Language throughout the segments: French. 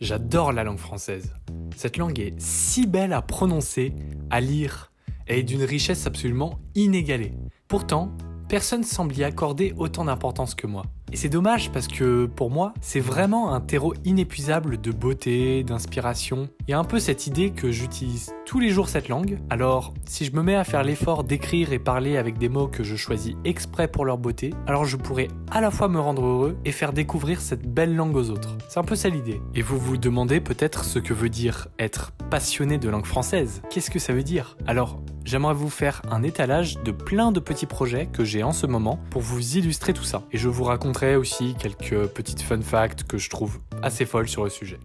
J'adore la langue française. Cette langue est si belle à prononcer, à lire, et est d'une richesse absolument inégalée. Pourtant, personne semble y accorder autant d'importance que moi. Et c'est dommage parce que, pour moi, c'est vraiment un terreau inépuisable de beauté, d'inspiration. Il y a un peu cette idée que j'utilise tous les jours cette langue, alors si je me mets à faire l'effort d'écrire et parler avec des mots que je choisis exprès pour leur beauté, alors je pourrais à la fois me rendre heureux et faire découvrir cette belle langue aux autres. C'est un peu ça l'idée. Et vous vous demandez peut-être ce que veut dire être passionné de langue française. Qu'est-ce que ça veut dire? Alors, j'aimerais vous faire un étalage de plein de petits projets que j'ai en ce moment pour vous illustrer tout ça. Et je vous raconterai aussi quelques petites fun facts que je trouve assez folles sur le sujet.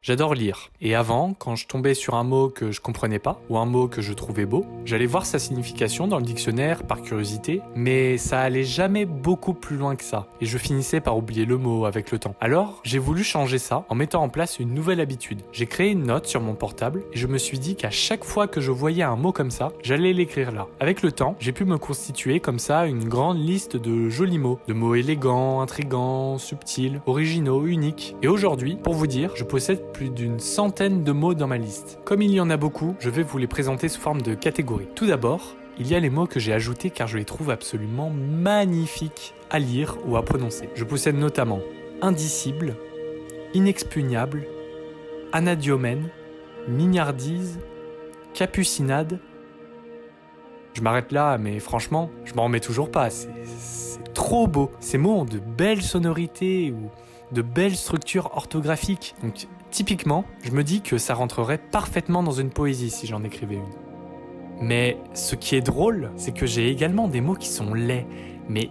J'adore lire. Et avant, quand je tombais sur un mot que je comprenais pas, ou un mot que je trouvais beau, j'allais voir sa signification dans le dictionnaire par curiosité, mais ça allait jamais beaucoup plus loin que ça. Et je finissais par oublier le mot avec le temps. Alors, j'ai voulu changer ça en mettant en place une nouvelle habitude. J'ai créé une note sur mon portable et je me suis dit qu'à chaque fois que je voyais un mot comme ça, j'allais l'écrire là. Avec le temps, j'ai pu me constituer comme ça une grande liste de jolis mots. De mots élégants, intrigants, subtils, originaux, uniques. Et aujourd'hui, pour vous dire, je possède plus d'une centaine de mots dans ma liste. Comme il y en a beaucoup, je vais vous les présenter sous forme de catégories. Tout d'abord, il y a les mots que j'ai ajoutés car je les trouve absolument magnifiques à lire ou à prononcer. Je possède notamment indicible, inexpugnable, anadiomène, mignardise, capucinade. Je m'arrête là, mais franchement, je m'en remets toujours pas. C'est trop beau. Ces mots ont de belles sonorités ou de belles structures orthographiques. Donc, typiquement, je me dis que ça rentrerait parfaitement dans une poésie si j'en écrivais une. Mais ce qui est drôle, c'est que j'ai également des mots qui sont laids, mais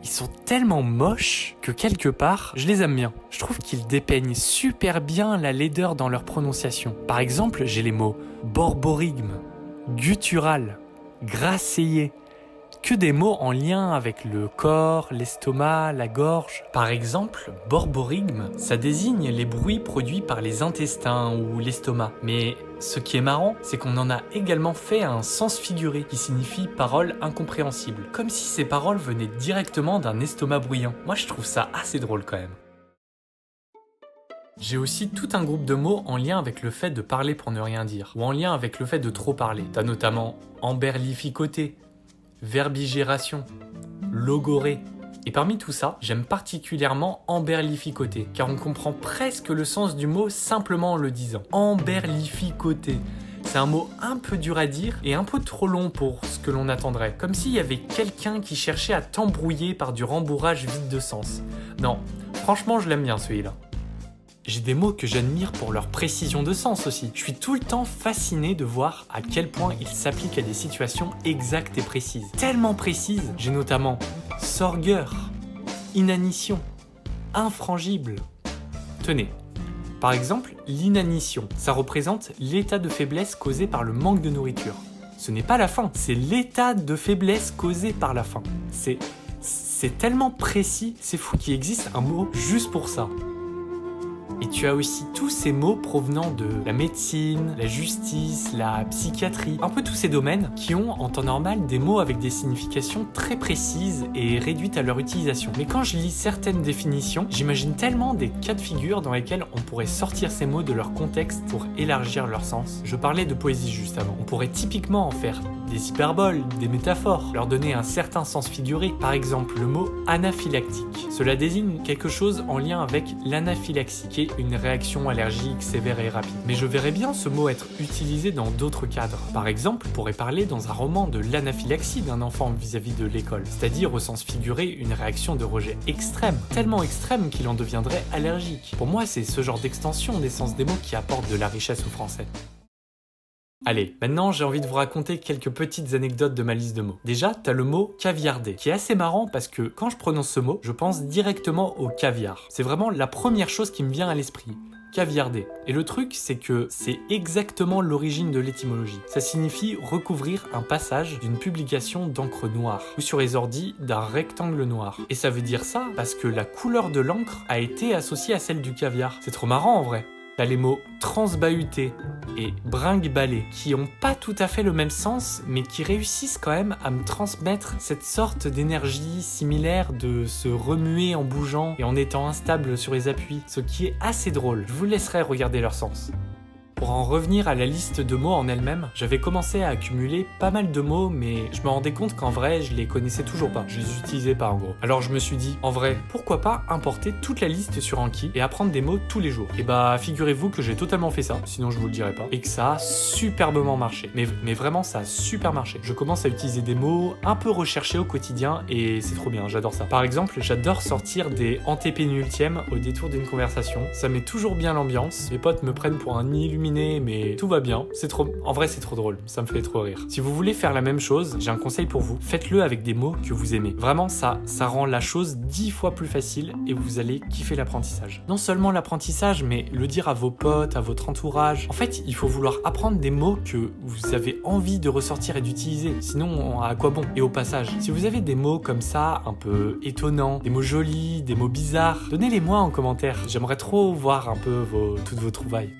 ils sont tellement moches que quelque part, je les aime bien. Je trouve qu'ils dépeignent super bien la laideur dans leur prononciation. Par exemple, j'ai les mots borborigme, guttural, grasseillé, que des mots en lien avec le corps, l'estomac, la gorge. Par exemple, borborigme, ça désigne les bruits produits par les intestins ou l'estomac. Mais ce qui est marrant, c'est qu'on en a également fait un sens figuré qui signifie parole incompréhensible. Comme si ces paroles venaient directement d'un estomac bruyant. Moi, je trouve ça assez drôle quand même. J'ai aussi tout un groupe de mots en lien avec le fait de parler pour ne rien dire, ou en lien avec le fait de trop parler. T'as notamment emberlificoté, verbigération, logorée. Et parmi tout ça, j'aime particulièrement emberlificoté, car on comprend presque le sens du mot simplement en le disant. Emberlificoté. C'est un mot un peu dur à dire et un peu trop long pour ce que l'on attendrait. Comme s'il y avait quelqu'un qui cherchait à t'embrouiller par du rembourrage vide de sens. Non, franchement je l'aime bien celui-là. J'ai des mots que j'admire pour leur précision de sens aussi. Je suis tout le temps fasciné de voir à quel point ils s'appliquent à des situations exactes et précises. Tellement précises, j'ai notamment sorgueur, inanition, infrangible. Tenez, par exemple, l'inanition, ça représente l'état de faiblesse causé par le manque de nourriture. Ce n'est pas la faim, c'est l'état de faiblesse causé par la faim. C'est tellement précis, c'est fou qu'il existe un mot juste pour ça. Et tu as aussi tous ces mots provenant de la médecine, la justice, la psychiatrie, un peu tous ces domaines qui ont en temps normal des mots avec des significations très précises et réduites à leur utilisation. Mais quand je lis certaines définitions, j'imagine tellement des cas de figure dans lesquels on pourrait sortir ces mots de leur contexte pour élargir leur sens. Je parlais de poésie juste avant. On pourrait typiquement en faire des hyperboles, des métaphores, leur donner un certain sens figuré. Par exemple, le mot anaphylactique. Cela désigne quelque chose en lien avec l'anaphylaxie, qui est une réaction allergique sévère et rapide. Mais je verrais bien ce mot être utilisé dans d'autres cadres. Par exemple, on pourrait parler dans un roman de l'anaphylaxie d'un enfant vis-à-vis de l'école, c'est-à-dire au sens figuré une réaction de rejet extrême, tellement extrême qu'il en deviendrait allergique. Pour moi, c'est ce genre d'extension des sens des mots qui apporte de la richesse au français. Allez, maintenant j'ai envie de vous raconter quelques petites anecdotes de ma liste de mots. Déjà, t'as le mot caviardé, qui est assez marrant parce que quand je prononce ce mot, je pense directement au caviar. C'est vraiment la première chose qui me vient à l'esprit. Caviardé. Et le truc, c'est que c'est exactement l'origine de l'étymologie. Ça signifie recouvrir un passage d'une publication d'encre noire, ou sur les ordis d'un rectangle noir. Et ça veut dire ça parce que la couleur de l'encre a été associée à celle du caviar. C'est trop marrant en vrai. T'as les mots transbahuté et brinque-ballé qui ont pas tout à fait le même sens, mais qui réussissent quand même à me transmettre cette sorte d'énergie similaire de se remuer en bougeant et en étant instable sur les appuis, ce qui est assez drôle. Je vous laisserai regarder leur sens. Pour en revenir à la liste de mots en elle-même, j'avais commencé à accumuler pas mal de mots, mais je me rendais compte qu'en vrai, je les connaissais toujours pas. Je les utilisais pas en gros. Alors je me suis dit, en vrai, pourquoi pas importer toute la liste sur Anki et apprendre des mots tous les jours. Et bah, figurez-vous que j'ai totalement fait ça, sinon je vous le dirais pas, et que ça a superbement marché. Mais vraiment, ça a super marché. Je commence à utiliser des mots un peu recherchés au quotidien et c'est trop bien, j'adore ça. Par exemple, j'adore sortir des antépénultièmes au détour d'une conversation. Ça met toujours bien l'ambiance. Mes potes me prennent pour un illuminé, mais tout va bien. En vrai, c'est trop drôle. Ça me fait trop rire. Si vous voulez faire la même chose, j'ai un conseil pour vous. Faites-le avec des mots que vous aimez. Vraiment, ça rend la chose 10 fois plus facile et vous allez kiffer l'apprentissage. Non seulement l'apprentissage, mais le dire à vos potes, à votre entourage. En fait, il faut vouloir apprendre des mots que vous avez envie de ressortir et d'utiliser. Sinon, à quoi bon? Et au passage, si vous avez des mots comme ça, un peu étonnants, des mots jolis, des mots bizarres, donnez-les-moi en commentaire. J'aimerais trop voir un peu toutes vos trouvailles.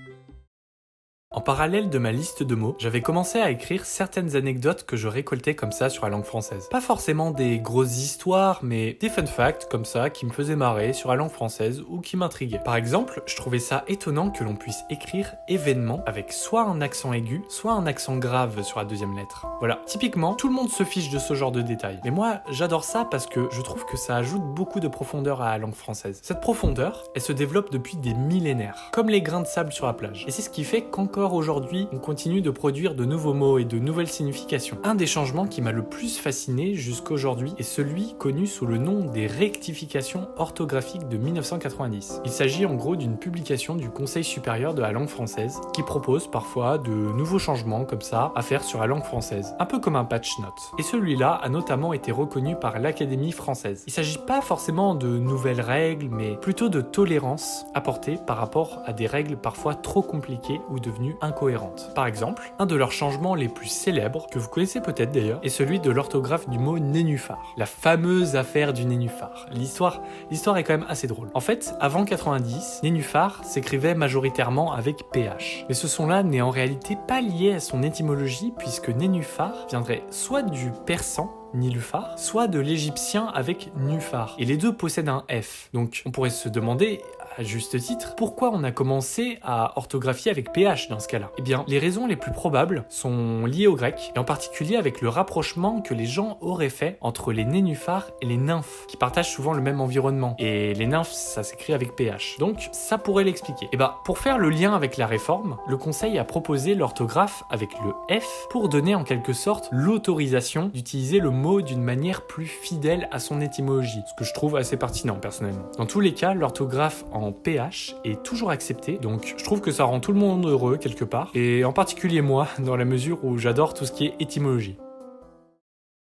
En parallèle de ma liste de mots, j'avais commencé à écrire certaines anecdotes que je récoltais comme ça sur la langue française. Pas forcément des grosses histoires, mais des fun facts comme ça qui me faisaient marrer sur la langue française ou qui m'intriguaient. Par exemple, je trouvais ça étonnant que l'on puisse écrire événement avec soit un accent aigu, soit un accent grave sur la deuxième lettre. Voilà, typiquement, tout le monde se fiche de ce genre de détails. Mais moi, j'adore ça parce que je trouve que ça ajoute beaucoup de profondeur à la langue française. Cette profondeur, elle se développe depuis des millénaires, comme les grains de sable sur la plage. Et c'est ce qui fait qu'encore aujourd'hui, on continue de produire de nouveaux mots et de nouvelles significations. Un des changements qui m'a le plus fasciné jusqu'aujourd'hui est celui connu sous le nom des rectifications orthographiques de 1990. Il s'agit en gros d'une publication du Conseil supérieur de la langue française qui propose parfois de nouveaux changements comme ça à faire sur la langue française, un peu comme un patch note. Et celui-là a notamment été reconnu par l'Académie française. Il s'agit pas forcément de nouvelles règles, mais plutôt de tolérance apportée par rapport à des règles parfois trop compliquées ou devenues incohérentes. Par exemple, un de leurs changements les plus célèbres, que vous connaissez peut-être d'ailleurs, est celui de l'orthographe du mot nénuphar. La fameuse affaire du nénuphar. L'histoire est quand même assez drôle. En fait, avant 90, nénuphar s'écrivait majoritairement avec PH. Mais ce son-là n'est en réalité pas lié à son étymologie, puisque nénuphar viendrait soit du persan, Nilufar, soit de l'égyptien avec Nufar. Et les deux possèdent un F. Donc on pourrait se demander, à juste titre, pourquoi on a commencé à orthographier avec PH dans ce cas-là? Eh bien, les raisons les plus probables sont liées au grec, et en particulier avec le rapprochement que les gens auraient fait entre les nénuphars et les nymphes, qui partagent souvent le même environnement. Et les nymphes, ça s'écrit avec PH. Donc, ça pourrait l'expliquer. Et bah, pour faire le lien avec la réforme, le Conseil a proposé l'orthographe avec le F pour donner en quelque sorte l'autorisation d'utiliser le mot d'une manière plus fidèle à son étymologie, ce que je trouve assez pertinent personnellement. Dans tous les cas, l'orthographe en PH est toujours acceptée, donc je trouve que ça rend tout le monde heureux quelque part, et en particulier moi, dans la mesure où j'adore tout ce qui est étymologie.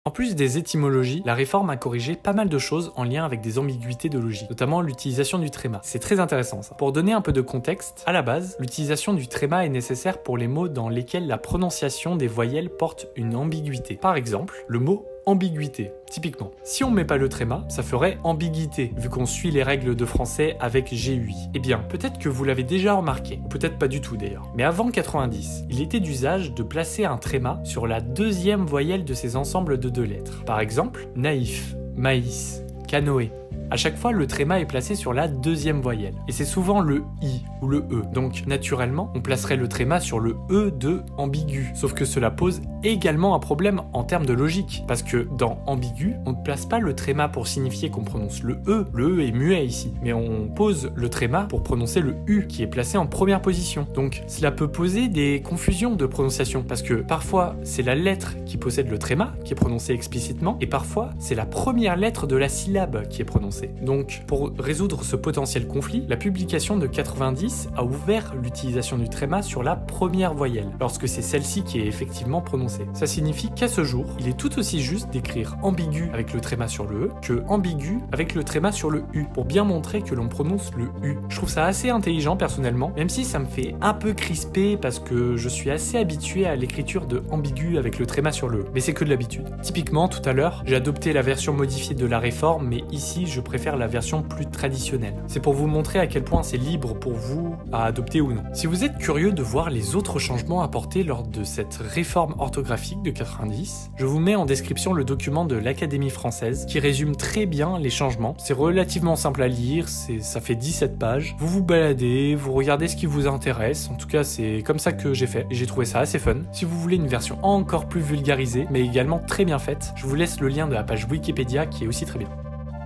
En plus des étymologies, la réforme a corrigé pas mal de choses en lien avec des ambiguïtés de logique, notamment l'utilisation du tréma. C'est très intéressant ça. Pour donner un peu de contexte, à la base, l'utilisation du tréma est nécessaire pour les mots dans lesquels la prononciation des voyelles porte une ambiguïté. Par exemple, le mot ambiguïté, typiquement. Si on met pas le tréma, ça ferait ambiguïté, vu qu'on suit les règles de français avec GUI. Eh bien, peut-être que vous l'avez déjà remarqué, ou peut-être pas du tout d'ailleurs. Mais avant 90, il était d'usage de placer un tréma sur la deuxième voyelle de ces ensembles de 2 lettres. Par exemple, naïf, maïs, canoë. À chaque fois, le tréma est placé sur la deuxième voyelle. Et c'est souvent le I ou le E. Donc, naturellement, on placerait le tréma sur le E de ambigu. Sauf que cela pose également un problème en termes de logique. Parce que dans ambigu, on ne place pas le tréma pour signifier qu'on prononce le E. Le E est muet ici. Mais on pose le tréma pour prononcer le U, qui est placé en première position. Donc, cela peut poser des confusions de prononciation. Parce que parfois, c'est la lettre qui possède le tréma, qui est prononcée explicitement. Et parfois, c'est la première lettre de la syllabe qui est prononcée. Donc, pour résoudre ce potentiel conflit, la publication de 90 a ouvert l'utilisation du tréma sur la première voyelle, lorsque c'est celle-ci qui est effectivement prononcée. Ça signifie qu'à ce jour, il est tout aussi juste d'écrire ambigu avec le tréma sur le E que ambigu avec le tréma sur le U, pour bien montrer que l'on prononce le U. Je trouve ça assez intelligent personnellement, même si ça me fait un peu crisper parce que je suis assez habitué à l'écriture de ambigu avec le tréma sur le E. Mais c'est que de l'habitude. Typiquement, tout à l'heure, j'ai adopté la version modifiée de la réforme mais ici je préfère la version plus traditionnelle. C'est pour vous montrer à quel point c'est libre pour vous à adopter ou non. Si vous êtes curieux de voir les autres changements apportés lors de cette réforme orthographique de 90, je vous mets en description le document de l'Académie française qui résume très bien les changements. C'est relativement simple à lire, ça fait 17 pages. Vous vous baladez, vous regardez ce qui vous intéresse. En tout cas, c'est comme ça que j'ai fait et j'ai trouvé ça assez fun. Si vous voulez une version encore plus vulgarisée, mais également très bien faite, je vous laisse le lien de la page Wikipédia qui est aussi très bien.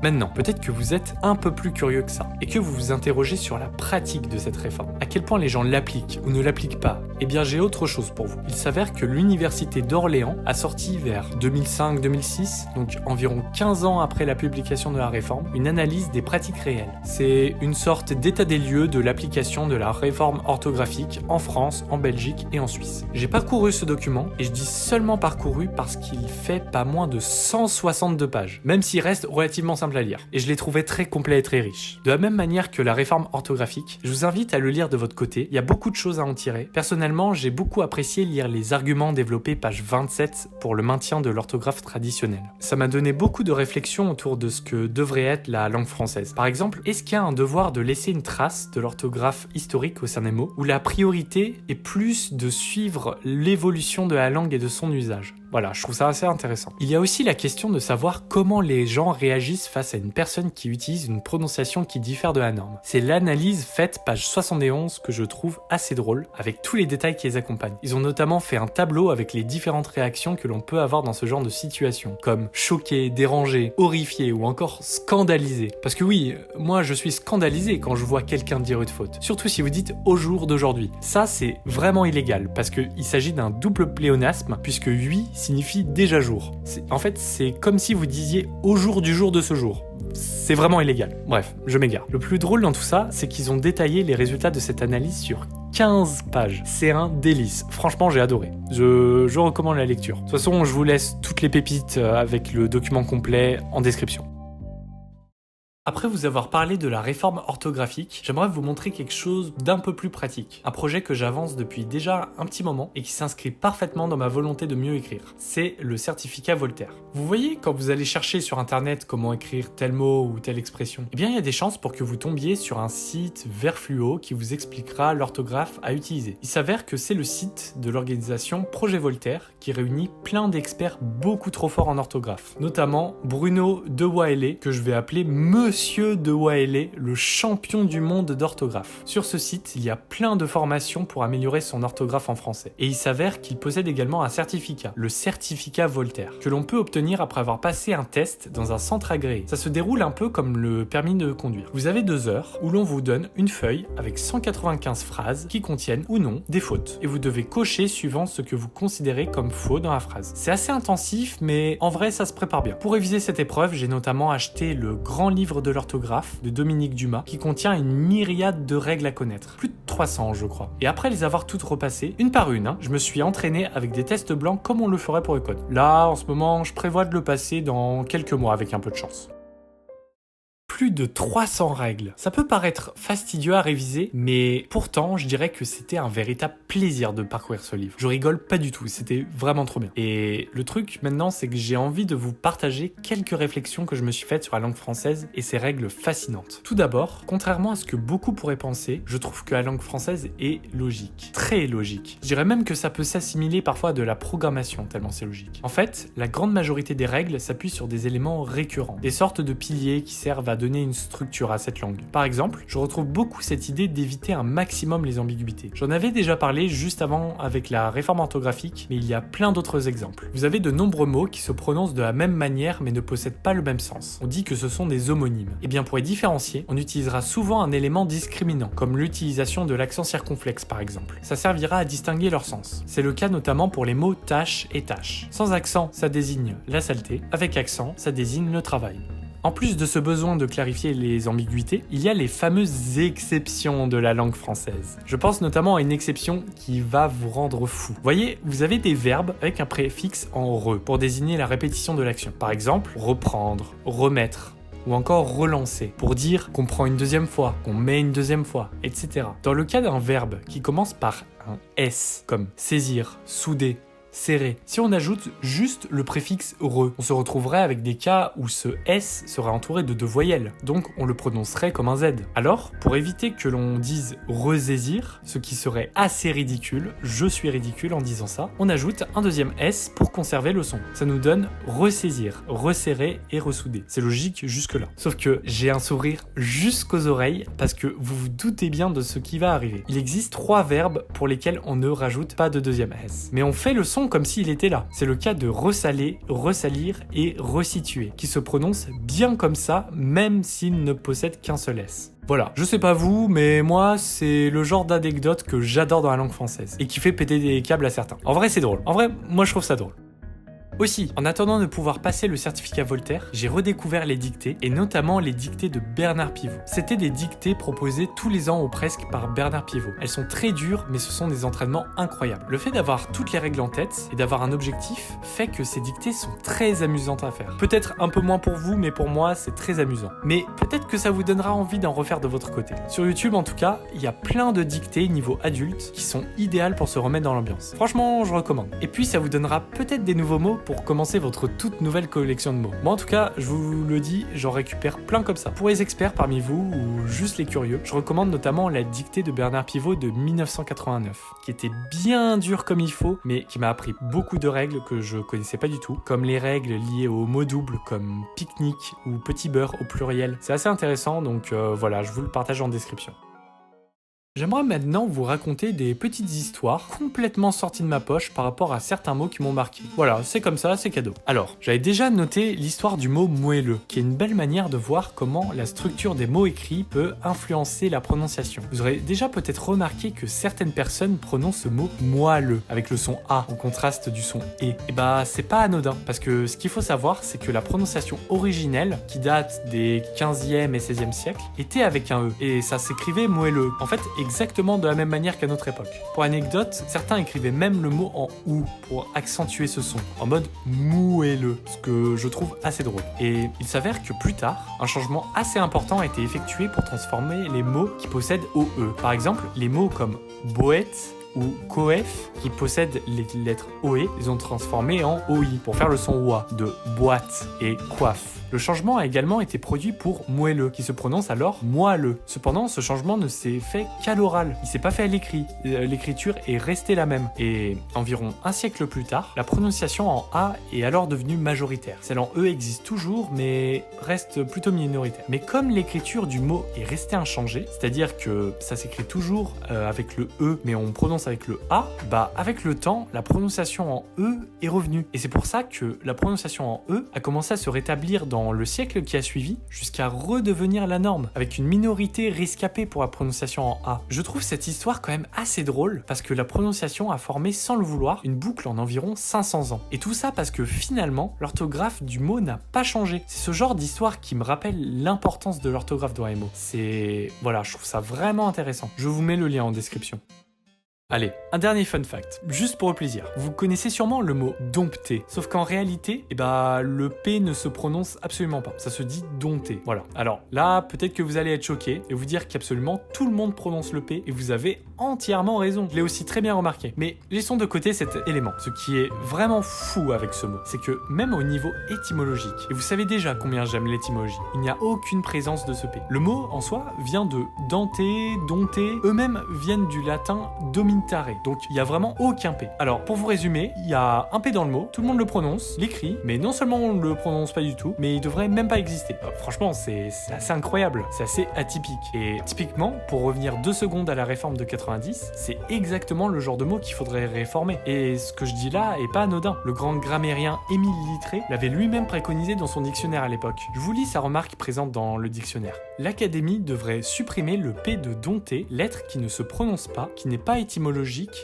Maintenant, peut-être que vous êtes un peu plus curieux que ça et que vous vous interrogez sur la pratique de cette réforme. À quel point les gens l'appliquent ou ne l'appliquent pas? Eh bien, j'ai autre chose pour vous. Il s'avère que l'Université d'Orléans a sorti vers 2005-2006, donc environ 15 ans après la publication de la réforme, une analyse des pratiques réelles. C'est une sorte d'état des lieux de l'application de la réforme orthographique en France, en Belgique et en Suisse. J'ai parcouru ce document et je dis seulement parcouru parce qu'il fait pas moins de 162 pages, même s'il reste relativement simple à lire. Et je l'ai trouvé très complet et très riche. De la même manière que la réforme orthographique, je vous invite à le lire de votre côté. Il y a beaucoup de choses à en tirer. Personnellement, j'ai beaucoup apprécié lire les arguments développés page 27 pour le maintien de l'orthographe traditionnelle. Ça m'a donné beaucoup de réflexions autour de ce que devrait être la langue française. Par exemple, est-ce qu'il y a un devoir de laisser une trace de l'orthographe historique au sein des mots, où la priorité est plus de suivre l'évolution de la langue et de son usage? Voilà, je trouve ça assez intéressant. Il y a aussi la question de savoir comment les gens réagissent face à une personne qui utilise une prononciation qui diffère de la norme. C'est l'analyse faite page 71 que je trouve assez drôle, avec tous les détails qui les accompagnent. Ils ont notamment fait un tableau avec les différentes réactions que l'on peut avoir dans ce genre de situation, comme choqué, dérangé, horrifié ou encore scandalisé. Parce que oui, moi je suis scandalisé quand je vois quelqu'un dire une faute. Surtout si vous dites au jour d'aujourd'hui. Ça c'est vraiment illégal, parce qu'il s'agit d'un double pléonasme, puisque 8 signifie déjà jour. En fait, c'est comme si vous disiez au jour du jour de ce jour. C'est vraiment illégal. Bref, je m'égare. Le plus drôle dans tout ça, c'est qu'ils ont détaillé les résultats de cette analyse sur 15 pages. C'est un délice. Franchement, j'ai adoré. Je recommande la lecture. De toute façon, je vous laisse toutes les pépites avec le document complet en description. Après vous avoir parlé de la réforme orthographique, j'aimerais vous montrer quelque chose d'un peu plus pratique. Un projet que j'avance depuis déjà un petit moment et qui s'inscrit parfaitement dans ma volonté de mieux écrire. C'est le certificat Voltaire. Vous voyez, quand vous allez chercher sur internet comment écrire tel mot ou telle expression, eh bien il y a des chances pour que vous tombiez sur un site vert fluo qui vous expliquera l'orthographe à utiliser. Il s'avère que c'est le site de l'organisation Projet Voltaire qui réunit plein d'experts beaucoup trop forts en orthographe. Notamment Bruno de Waele, que je vais appeler Monsieur de Waele, le champion du monde d'orthographe. Sur ce site, il y a plein de formations pour améliorer son orthographe en français. Et il s'avère qu'il possède également un certificat, le certificat Voltaire, que l'on peut obtenir après avoir passé un test dans un centre agréé. Ça se déroule un peu comme le permis de conduire. Vous avez 2 heures où l'on vous donne une feuille avec 195 phrases qui contiennent ou non des fautes. Et vous devez cocher suivant ce que vous considérez comme faux dans la phrase. C'est assez intensif, mais en vrai, ça se prépare bien. Pour réviser cette épreuve, j'ai notamment acheté le grand livre de l'orthographe de Dominique Dumas, qui contient une myriade de règles à connaître. Plus de 300, je crois. Et après les avoir toutes repassées, une par une, je me suis entraîné avec des tests blancs comme on le ferait pour le code. Là, en ce moment, je prévois de le passer dans quelques mois avec un peu de chance. Plus de 300 règles. Ça peut paraître fastidieux à réviser, mais pourtant, je dirais que c'était un véritable plaisir de parcourir ce livre. Je rigole pas du tout, c'était vraiment trop bien. Et le truc maintenant, c'est que j'ai envie de vous partager quelques réflexions que je me suis faites sur la langue française et ses règles fascinantes. Tout d'abord, contrairement à ce que beaucoup pourraient penser, je trouve que la langue française est logique. Très logique. Je dirais même que ça peut s'assimiler parfois à de la programmation, tellement c'est logique. En fait, la grande majorité des règles s'appuient sur des éléments récurrents, des sortes de piliers qui servent à donner une structure à cette langue. Par exemple, je retrouve beaucoup cette idée d'éviter un maximum les ambiguïtés. J'en avais déjà parlé juste avant avec la réforme orthographique, mais il y a plein d'autres exemples. Vous avez de nombreux mots qui se prononcent de la même manière mais ne possèdent pas le même sens. On dit que ce sont des homonymes. Et bien pour les différencier, on utilisera souvent un élément discriminant, comme l'utilisation de l'accent circonflexe par exemple. Ça servira à distinguer leur sens. C'est le cas notamment pour les mots tâche et tâche. Sans accent, ça désigne la saleté. Avec accent, ça désigne le travail. En plus de ce besoin de clarifier les ambiguïtés, il y a les fameuses exceptions de la langue française. Je pense notamment à une exception qui va vous rendre fou. Voyez, vous avez des verbes avec un préfixe en re pour désigner la répétition de l'action. Par exemple, reprendre, remettre, ou encore relancer, pour dire qu'on prend une deuxième fois, qu'on met une deuxième fois, etc. Dans le cas d'un verbe qui commence par un S, comme saisir, souder, serré. Si on ajoute juste le préfixe re, on se retrouverait avec des cas où ce S serait entouré de 2 voyelles, donc on le prononcerait comme un Z. Alors, pour éviter que l'on dise ressaisir, ce qui serait assez ridicule, je suis ridicule en disant ça, on ajoute un deuxième S pour conserver le son. Ça nous donne ressaisir, resserrer et ressouder. C'est logique jusque-là. Sauf que j'ai un sourire jusqu'aux oreilles parce que vous vous doutez bien de ce qui va arriver. Il existe 3 verbes pour lesquels on ne rajoute pas de deuxième S. Mais on fait le son comme s'il était là. C'est le cas de ressaler, ressalir et resituer, qui se prononce bien comme ça, même s'il ne possède qu'un seul S. Voilà, je sais pas vous, mais moi, c'est le genre d'anecdote que j'adore dans la langue française et qui fait péter des câbles à certains. En vrai, c'est drôle. En vrai, moi, je trouve ça drôle. Aussi, en attendant de pouvoir passer le certificat Voltaire, j'ai redécouvert les dictées, et notamment les dictées de Bernard Pivot. C'était des dictées proposées tous les ans ou presque par Bernard Pivot. Elles sont très dures, mais ce sont des entraînements incroyables. Le fait d'avoir toutes les règles en tête et d'avoir un objectif fait que ces dictées sont très amusantes à faire. Peut-être un peu moins pour vous, mais pour moi, c'est très amusant. Mais peut-être que ça vous donnera envie d'en refaire de votre côté. Sur YouTube, en tout cas, il y a plein de dictées niveau adulte qui sont idéales pour se remettre dans l'ambiance. Franchement, je recommande. Et puis, ça vous donnera peut-être des nouveaux mots pour commencer votre toute nouvelle collection de mots. Moi en tout cas, je vous le dis, j'en récupère plein comme ça. Pour les experts parmi vous ou juste les curieux, je recommande notamment la dictée de Bernard Pivot de 1989, qui était bien dure comme il faut, mais qui m'a appris beaucoup de règles que je connaissais pas du tout, comme les règles liées aux mots doubles comme pique-nique ou petit beurre au pluriel. C'est assez intéressant, donc voilà, je vous le partage en description. J'aimerais maintenant vous raconter des petites histoires complètement sorties de ma poche par rapport à certains mots qui m'ont marqué. Voilà, c'est comme ça, c'est cadeau. Alors, j'avais déjà noté l'histoire du mot moelleux, qui est une belle manière de voir comment la structure des mots écrits peut influencer la prononciation. Vous aurez déjà peut-être remarqué que certaines personnes prononcent ce mot moelleux, avec le son A, en contraste du son E. Et bah, c'est pas anodin, parce que ce qu'il faut savoir, c'est que la prononciation originelle, qui date des 15e et 16e siècles, était avec un E, et ça s'écrivait moelleux. En fait, exactement de la même manière qu'à notre époque. Pour anecdote, certains écrivaient même le mot en OU pour accentuer ce son, en mode moelleux, ce que je trouve assez drôle. Et il s'avère que plus tard, un changement assez important a été effectué pour transformer les mots qui possèdent OE. Par exemple, les mots comme boët ou coef, qui possèdent les lettres OE, ils ont transformé en OI pour faire le son OA de boîte et coiffe. Le changement a également été produit pour moelleux, qui se prononce alors moelleux. Cependant, ce changement ne s'est fait qu'à l'oral, il s'est pas fait à l'écrit. L'écriture est restée la même. Et environ un siècle plus tard, la prononciation en A est alors devenue majoritaire. Celle en E existe toujours, mais reste plutôt minoritaire. Mais comme l'écriture du mot est restée inchangée, c'est-à-dire que ça s'écrit toujours avec le E, mais on prononce avec le A, bah avec le temps, la prononciation en E est revenue. Et c'est pour ça que la prononciation en E a commencé à se rétablir dans le siècle qui a suivi, jusqu'à redevenir la norme, avec une minorité rescapée pour la prononciation en A. Je trouve cette histoire quand même assez drôle, parce que la prononciation a formé sans le vouloir une boucle en environ 500 ans. Et tout ça parce que finalement, l'orthographe du mot n'a pas changé. C'est ce genre d'histoire qui me rappelle l'importance de l'orthographe dans les mots. Voilà, je trouve ça vraiment intéressant. Je vous mets le lien en description. Allez, un dernier fun fact, juste pour le plaisir. Vous connaissez sûrement le mot dompter, sauf qu'en réalité, le P ne se prononce absolument pas. Ça se dit dompter. Voilà. Alors là, peut-être que vous allez être choqué et vous dire qu'absolument tout le monde prononce le P et vous avez entièrement raison. Je l'ai aussi très bien remarqué. Mais laissons de côté cet élément. Ce qui est vraiment fou avec ce mot, c'est que même au niveau étymologique, et vous savez déjà combien j'aime l'étymologie, il n'y a aucune présence de ce P. Le mot en soi vient de denter, dompter, eux-mêmes viennent du latin domintare. Donc il n'y a vraiment aucun P. Alors pour vous résumer, il y a un P dans le mot, tout le monde le prononce, l'écrit, mais non seulement on ne le prononce pas du tout, mais il devrait même pas exister. Franchement, c'est assez incroyable, c'est assez atypique. Et typiquement, pour revenir 2 secondes à la réforme de 90, c'est exactement le genre de mot qu'il faudrait réformer. Et ce que je dis là est pas anodin. Le grand grammairien Émile Littré l'avait lui-même préconisé dans son dictionnaire à l'époque. Je vous lis sa remarque présente dans le dictionnaire. L'Académie devrait supprimer le P de dompter, lettre qui ne se prononce pas, qui n'est pas étymologique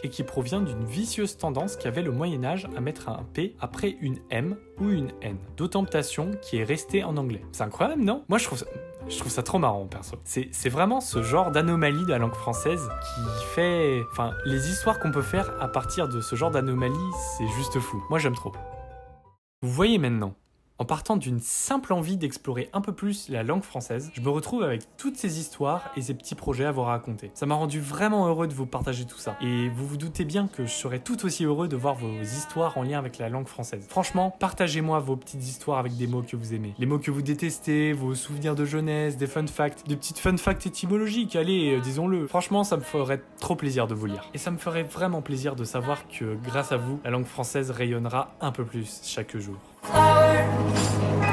et qui provient d'une vicieuse tendance qu'avait le Moyen-Âge à mettre un P après une M ou une N. D'omptation qui est restée en anglais. C'est incroyable, non? Moi, je trouve ça trop marrant, perso. C'est vraiment ce genre d'anomalie de la langue française qui fait... Enfin, les histoires qu'on peut faire à partir de ce genre d'anomalie, c'est juste fou. Moi, j'aime trop. Vous voyez maintenant, En partant d'une simple envie d'explorer un peu plus la langue française, je me retrouve avec toutes ces histoires et ces petits projets à vous raconter. Ça m'a rendu vraiment heureux de vous partager tout ça. Et vous vous doutez bien que je serais tout aussi heureux de voir vos histoires en lien avec la langue française. Franchement, partagez-moi vos petites histoires avec des mots que vous aimez. Les mots que vous détestez, vos souvenirs de jeunesse, des fun facts, des petites fun facts étymologiques, allez, disons-le. Franchement, ça me ferait trop plaisir de vous lire. Et ça me ferait vraiment plaisir de savoir que grâce à vous, la langue française rayonnera un peu plus chaque jour. Flowers